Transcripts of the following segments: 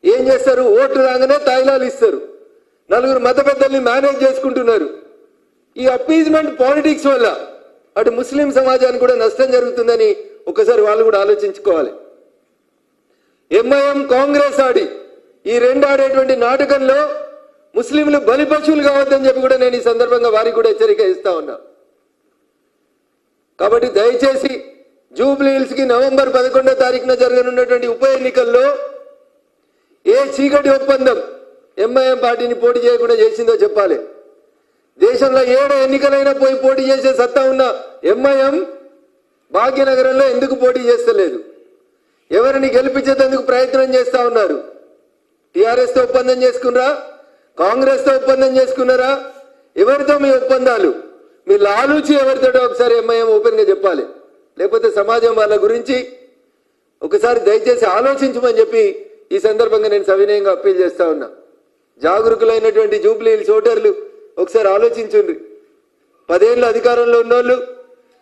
ఏం చేస్తారు? ఓట్లు రాగానే తాయిలాలు ఇస్తారు, నలుగురు మత పెద్దల్ని మేనేజ్ చేసుకుంటున్నారు. ఈ అప్పీజ్మెంట్ పాలిటిక్స్ వల్ల అటు ముస్లిం సమాజానికి కూడా నష్టం జరుగుతుందని ఒకసారి వాళ్ళు కూడా ఆలోచించుకోవాలి. ఎంఐఎం కాంగ్రెస్ ఆడి ఈ రెండు ఆడేటువంటి నాటకంలో ముస్లింలు బలిపశువులు కావద్దని చెప్పి కూడా నేను ఈ సందర్భంగా వారికి కూడా హెచ్చరిక ఇస్తా ఉన్నా. కాబట్టి దయచేసి జూబ్లీ హిల్స్ కి నవంబర్ 11వ తారీఖున జరగనున్నటువంటి ఉప ఎన్నికల్లో ఏ చీకటి ఒప్పందం ఎంఐఎం పార్టీని పోటీ చేయకుండా చేసిందో చెప్పాలి. దేశంలో 7 ఎన్నికలైనా పోటీ చేసే సత్తా ఉన్న ఎంఐఎం భాగ్యనగరంలో ఎందుకు పోటీ చేస్తలేదు? ఎవరిని గెలిపించేందుకు ప్రయత్నం చేస్తా ఉన్నారు? టీఆర్ఎస్తో ఒప్పందం చేసుకున్నారా? కాంగ్రెస్తో ఒప్పందం చేసుకున్నారా? ఎవరితో మీ ఒప్పందాలు? మీ లాలూచి ఎవరితోటో ఒకసారి ఎంఐఎం ఓపెన్గా చెప్పాలి. లేకపోతే సమాజం వాళ్ళ గురించి ఒకసారి దయచేసి ఆలోచించమని చెప్పి ఈ సందర్భంగా నేను సవినయంగా అప్పీల్ చేస్తా ఉన్నా. జాగరూకులైనటువంటి జూబ్లీ హిల్స్ ఓటర్లు ఒకసారి ఆలోచించండి. 10 ఏళ్ళు అధికారంలో ఉన్నోళ్ళు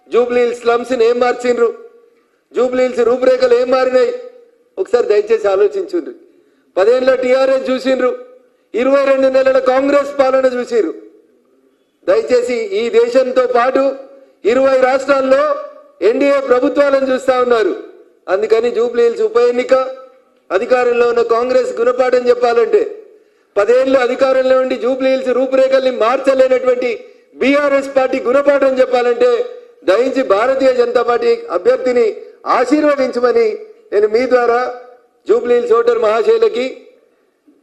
జూబ్లీ హిల్స్ స్లమ్స్ని ఏం మార్చిండ్రు? జూబ్లీ హిల్స్ రూపురేఖలు ఏం మారినాయి? ఒకసారి దయచేసి ఆలోచించండి. 10 ఏళ్ళ టీఆర్ఎస్ చూసిండ్రు, 22 నెలల కాంగ్రెస్ పాలన చూసిర్రు. దయచేసి ఈ దేశంతో పాటు 20 రాష్ట్రాల్లో ఎన్డీఏ ప్రభుత్వాలను చూస్తా ఉన్నారు. అందుకని జూబ్లీ హిల్స్ ఉప ఎన్నిక అధికారంలో ఉన్న కాంగ్రెస్ గుణపాఠం చెప్పాలంటే, 10 ఏళ్ళు అధికారంలో ఉండి జూబ్లీ హిల్స్ రూపురేఖల్ని మార్చలేనటువంటి బీఆర్ఎస్ పార్టీ గుణపాఠం చెప్పాలంటే దయించి భారతీయ జనతా పార్టీ అభ్యర్థిని ఆశీర్వదించమని నేను మీ ద్వారా జూబ్లీ హిల్స్ ఓటర్ మహాశైలకి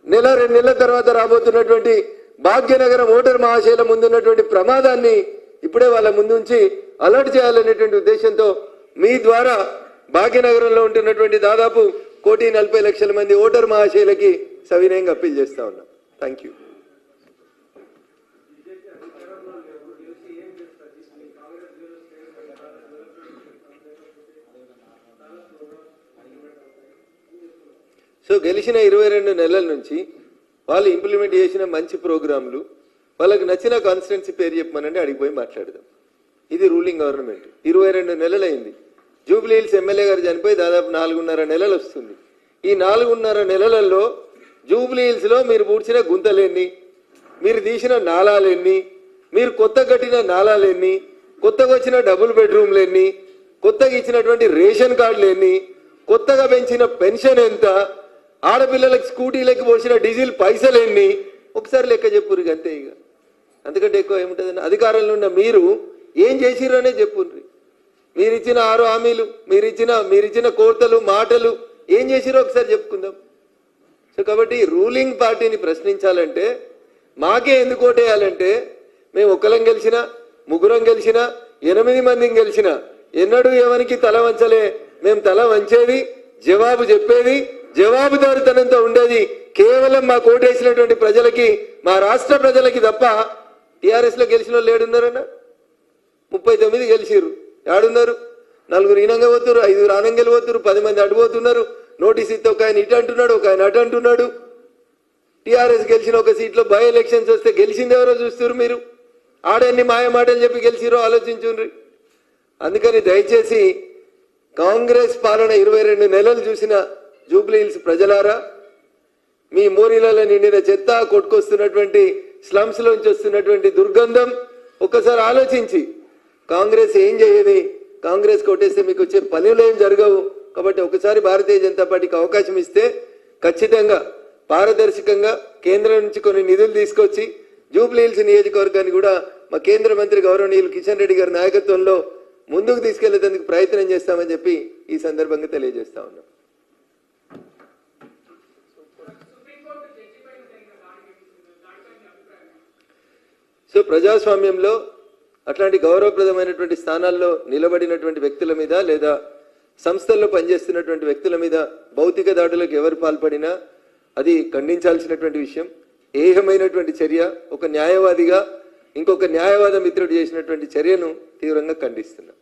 1-2 నెలల తర్వాత రాబోతున్నటువంటి భాగ్యనగరం ఓటర్ మహాశైల ముందున్నటువంటి ప్రమాదాన్ని ఇప్పుడే వాళ్ళ ముందుంచి అలర్ట్ చేయాలనేటువంటి ఉద్దేశంతో మీ ద్వారా భాగ్యనగరంలో ఉంటున్నటువంటి దాదాపు 1,40,00,000 మంది ఓటర్ మహాశైలకి సవినయంగా అప్పీల్ చేస్తా ఉన్నాం. Thank you. సో గెలిచిన 22 నెలల నుంచి వాళ్ళు ఇంప్లిమెంట్ చేసిన మంచి ప్రోగ్రాంలు, వాళ్ళకి నచ్చిన కాన్స్టిట్యున్సీ పేరు చెప్పమనండి, అడిగిపోయి మాట్లాడదాం. ఇది రూలింగ్ గవర్నమెంట్. 22 నెలలైంది. జూబ్లీ హిల్స్ ఎమ్మెల్యే గారు చనిపోయి దాదాపు 4.5 నెలలు వస్తుంది. ఈ 4.5 నెలలలో జూబ్లీ హిల్స్లో మీరు పూడ్చిన గుంతలెన్ని, మీరు తీసిన నాలాలెన్ని, మీరు కొత్త కట్టిన నాలాలెన్ని, కొత్తగా వచ్చిన డబుల్ బెడ్రూమ్లు ఎన్ని, కొత్తగా ఇచ్చినటువంటి రేషన్ కార్డులు ఎన్ని, కొత్తగా పెంచిన పెన్షన్ ఎంత, ఆడపిల్లలకు స్కూటీలకి పోసిన డీజిల్ పైసలు ఎన్ని, ఒకసారి లెక్క చెప్పుర్రి అంతే. ఇక అంతకంటే ఎక్కువ ఏముంటుందని అధికారంలో ఉన్న మీరు ఏం చేసిరనే చెప్పుర్రి. మీరిచ్చిన 6 హామీలు, మీరిచ్చిన కోర్తలు మాటలు ఏం చేసిరో ఒకసారి చెప్పుకుందాం. సో కాబట్టి రూలింగ్ పార్టీని ప్రశ్నించాలంటే మాకే ఎందుకు ఓటేయాలంటే, మేము ఒక్కలం గెలిచినా, ముగ్గురం గెలిచినా, 8 మందిని గెలిచినా ఎన్నడూ ఎవరికి తల వంచలే. మేము తల వంచేది, జవాబు చెప్పేది, జవాబుదారితనంతో ఉండేది కేవలం మా కోటేసినటువంటి ప్రజలకి, మా రాష్ట్ర ప్రజలకి తప్ప. టీఆర్ఎస్లో గెలిచిన వాళ్ళు ఏడున్నారన్న? 39 గెలిచిర్రు. ఏడున్నారు? 4 ఈనంగా పోతున్నారు, 5 ఆనంగలు పోతున్నారు, 10 మంది అడ్డుపోతున్నారు. నోటీస్ ఇస్తే ఒక ఆయన ఇటు అంటున్నాడు, ఒక ఆయన అటు అంటున్నాడు. టీఆర్ఎస్ గెలిచిన ఒక సీట్లో బై ఎలక్షన్స్ వస్తే గెలిచింది ఎవరో చూస్తున్నారు మీరు. ఆడన్ని మాయ మాటలు చెప్పి గెలిచిరో ఆలోచించుండ్రి. అందుకని దయచేసి కాంగ్రెస్ పాలన 22 నెలలు చూసిన జూబ్లీ హిల్స్ ప్రజలారా, మీ మోరీలలో నిండిన చెత్త, కొట్టుకొస్తున్నటువంటి స్లమ్స్ లోంచి వస్తున్నటువంటి దుర్గంధం ఒక్కసారి ఆలోచించి, కాంగ్రెస్ ఏం చేయదు, కాంగ్రెస్ కొట్టేస్తే మీకు వచ్చే పనులు ఏం జరగవు. కాబట్టి ఒకసారి భారతీయ జనతా పార్టీకి అవకాశం ఇస్తే ఖచ్చితంగా పారదర్శకంగా కేంద్రం నుంచి కొన్ని నిధులు తీసుకొచ్చి జూబ్లీ హిల్స్ నియోజకవర్గాన్ని కూడా మా కేంద్ర మంత్రి గౌరవనీయులు కిషన్ రెడ్డి గారి నాయకత్వంలో ముందుకు తీసుకెళ్లేందుకు ప్రయత్నం చేస్తామని చెప్పి ఈ సందర్భంగా తెలియజేస్తా ఉన్నాం. సో ప్రజాస్వామ్యంలో అట్లాంటి గౌరవప్రదమైనటువంటి స్థానాల్లో నిలబడినటువంటి వ్యక్తుల మీద లేదా సంస్థల్లో పనిచేస్తున్నటువంటి వ్యక్తుల మీద భౌతిక దాడులకు ఎవరు పాల్పడినా అది ఖండించాల్సినటువంటి విషయం. ఏహమైనటువంటి చర్య. ఒక న్యాయవాదిగా ఇంకొక న్యాయవాద మిత్రుడు చేసినటువంటి చర్యను తీవ్రంగా ఖండిస్తున్నా.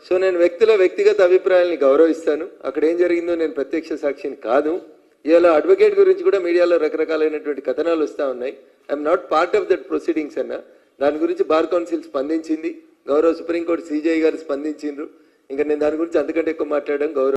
సో నేను వ్యక్తుల వ్యక్తిగత అభిప్రాయాల్ని గౌరవిస్తాను. అక్కడ ఏం జరిగిందో నేను ప్రత్యక్ష సాక్షిని కాదు. ఇవాళ అడ్వకేట్ గురించి కూడా మీడియాలో రకరకాలైనటువంటి కథనాలు వస్తూ ఉన్నాయి. I'm not part of that proceedings అన్న. దాని గురించి బార్ కౌన్సిల్ స్పందించింది, గౌరవ సుప్రీంకోర్టు సిజేఐ గారు స్పందించిండ్రు. ఇంకా నేను దాని గురించి అంతకంటే ఎక్కువ మాట్లాడడం గౌరవ